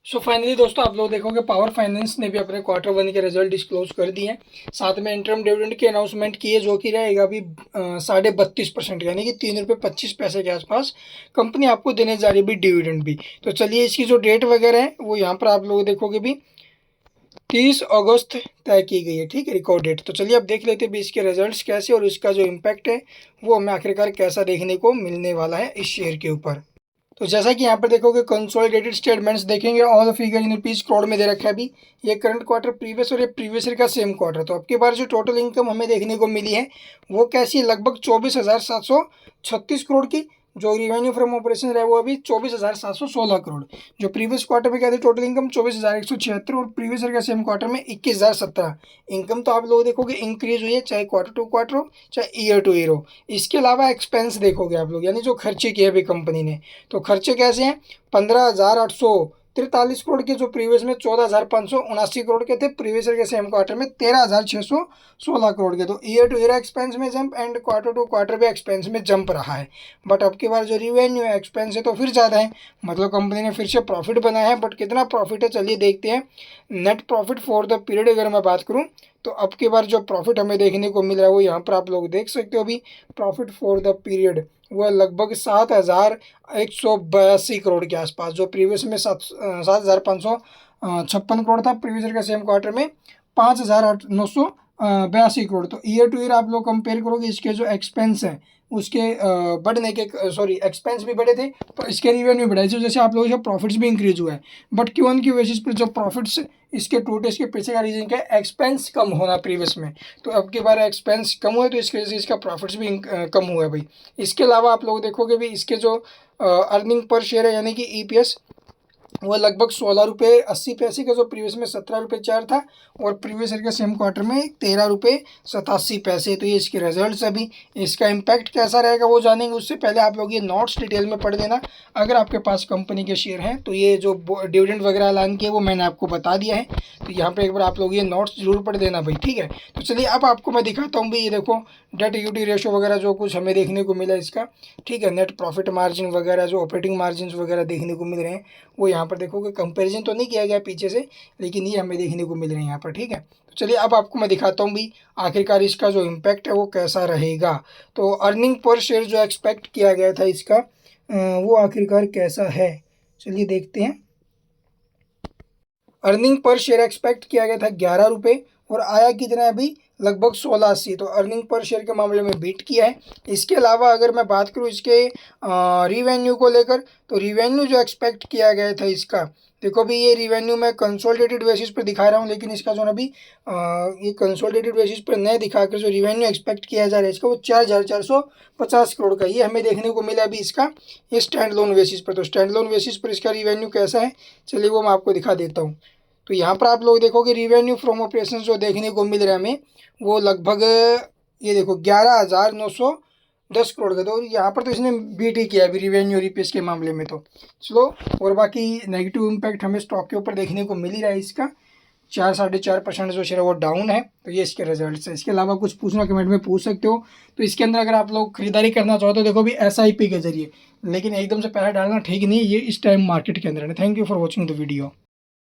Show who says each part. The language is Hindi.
Speaker 1: सो फाइनली दोस्तों आप लोग देखोगे पावर फाइनेंस ने भी अपने क्वार्टर वन के रिजल्ट डिस्क्लोज कर दिए हैं। साथ में इंटरम डिविडेंड की अनाउंसमेंट की है जो कि रहेगा अभी 32.5% यानी कि 3 रुपये 25 पैसे के आसपास कंपनी आपको देने जा रही है भी डिविडेंड भी। तो चलिए इसकी जो डेट वगैरह है वो यहाँ पर आप लोग देखोगे भी 30 अगस्त तय की गई है, ठीक है, रिकॉर्ड डेट। तो चलिए अब देख लेते हैं भी इसके रिजल्ट्स कैसे और इसका जो इम्पैक्ट है वो हमें आखिरकार कैसा देखने को मिलने वाला है इस शेयर के ऊपर। तो जैसा कि यहाँ पर देखोगे कंसोलिडेटेड स्टेटमेंट्स देखेंगे, all figure in rupees crore में दे रखा है अभी। ये करंट क्वार्टर प्रीवियस और ये प्रीवियस ईयर का सेम क्वार्टर। तो अब की बार जो टोटल इनकम हमें देखने को मिली है वो कैसी है, लगभग 24,736 करोड़ की। जो रिवेन्यू फ्रॉम ऑपरेशन रहा है वो अभी 24,716 करोड़। जो प्रीवियस क्वार्टर में क्या थी टोटल इनकम 24,176 और प्रीवियस ईयर का सेम क्वार्टर में 21,017। इनकम तो आप लोग देखोगे इंक्रीज हुई है, चाहे क्वार्टर टू क्वार्टर हो चाहे ईयर टू ईयर हो। इसके अलावा एक्सपेंस देखोगे आप लोग, यानी जो खर्चे किए अभी कंपनी ने, तो खर्चे कैसे हैं, 15,843 करोड़ के, जो प्रीवियस में 14,579 करोड़ के थे, प्रीवियस ईयर के सेम क्वार्टर में 13,616 करोड़ के। तो ईयर टू ईयर एक्सपेंस में jump and quarter to quarter भी एक्सपेंस में जंप रहा है। बट अब की बार जो रिवेन्यू है एक्सपेंस है तो फिर ज़्यादा है, मतलब कंपनी ने फिर से प्रॉफिट बनाया है। बट कितना प्रॉफिट है चलिए देखते हैं। Net profit for the period अगर मैं बात करूँ तो अब की बार जो प्रॉफिट हमें देखने को मिल रहा है वो यहाँ पर आप लोग देख सकते हो। अभी प्रॉफिट फॉर द पीरियड वह लगभग 7,182 करोड़ के आसपास, जो प्रीवियस में 7,556 करोड़ था, प्रीवियस ईयर का सेम क्वार्टर में 5,982 करोड़। तो ईयर टू ईयर आप लोग कंपेयर करोगे, इसके जो एक्सपेंस हैं उसके बढ़ने के, सॉरी एक्सपेंस भी बढ़े थे पर इसके रिवेन्यू बढ़ा, इस वजह से आप लोगों के प्रॉफिट्स भी इंक्रीज हुआ है। बट क्यू ऑन की बेसिस पर जो प्रॉफिट्स इसके टूटे, इसके पीछे का रीजन क्या है, एक्सपेंस कम होना प्रीवियस में। तो अब की बार एक्सपेंस कम हुआ तो इसकी वजह से इसका प्रॉफिट्स भी कम हुआ है भाई। इसके अलावा आप लोग देखोगे भी इसके जो अर्निंग पर शेयर है यानी कि ईपीएस, वो लगभग 16 रुपये 80 पैसे का, जो प्रीवियस में 17 रुपये 4 था और प्रीवियस ईयर के सेम क्वार्टर में 13 रुपये 87 पैसे। तो ये इसके रिजल्ट्स अभी, इसका इम्पैक्ट कैसा रहेगा वो जानेंगे। उससे पहले आप लोग ये नोट्स डिटेल में पढ़ देना अगर आपके पास कंपनी के शेयर हैं। तो ये जो डिविडेंड वगैरह ऐलान किया वो मैंने आपको बता दिया है, तो यहाँ पर एक बार आप लोग ये नोट्स जरूर पढ़ देना भाई, ठीक है। तो चलिए अब आपको मैं दिखाता हूँ भाई, ये देखो डेट इक्विटी रेशो वगैरह जो कुछ हमें देखने को मिला इसका, ठीक है। नेट प्रॉफिट मार्जिन वगैरह, जो ऑपरेटिंग मार्जिन वगैरह देखने को मिल रहे हैं वो यहाँ पर देखोगे। कंपैरिजन तो नहीं किया गया पीछे से, लेकिन ये हमें देखने को मिल रहे हैं यहाँ पर, ठीक है। तो चलिए अब आपको मैं दिखाता हूँ भी आखिरकार इसका जो इम्पैक्ट है वो कैसा रहेगा। तो अर्निंग पर शेयर जो एक्सपेक्ट किया गया था इसका वो आखिरकार कैसा है, चलिए देखते हैं। अर्निंग पर शेयर एक्सपेक्ट किया गया था 11 रुपये और आया कितना है अभी, लगभग 1680। तो अर्निंग पर शेयर के मामले में बीट किया है। इसके अलावा अगर मैं बात करूँ इसके रिवेन्यू को लेकर, तो रिवेन्यू जो एक्सपेक्ट किया गया था इसका, देखो भी ये रिवेन्यू मैं कंसोलिडेटेड बेसिस पर दिखा रहा हूँ, लेकिन इसका जो अभी ये कंसोलिडेटेड बेसिस पर नहीं दिखाकर जो रिवेन्यू एक्सपेक्ट किया जा रहा है इसका वो 4,450 करोड़ का ये हमें देखने को मिला अभी इसका, ये स्टैंड लोन बेसिस पर। तो स्टैंड लोन बेसिस पर इसका रिवेन्यू कैसा है चलिए वो मैं आपको दिखा देता हूँ। तो यहाँ पर आप लोग देखोगे रिवेन्यू फ्रॉम ऑपरेशन जो देखने को मिल रहा है हमें वो लगभग, ये देखो 11,910 करोड़ का। तो यहाँ पर तो इसने बीट ही किया अभी रिवेन्यू रिपेस के मामले में। तो चलो, और बाकी नेगेटिव इम्पैक्ट हमें स्टॉक के ऊपर देखने को मिल ही रहा है इसका, 4-4.5% जो शेयर है वो डाउन है। तो ये इसके रिजल्ट है। इसके अलावा कुछ पूछना कमेंट में पूछ सकते हो। तो इसके अंदर अगर आप लोग खरीदारी करना चाहो तो देखो भी एसआईपी के जरिए, लेकिन एकदम से पैसा डालना ठीक नहीं है ये इस टाइम मार्केट के अंदर है। Thank you for watching the video.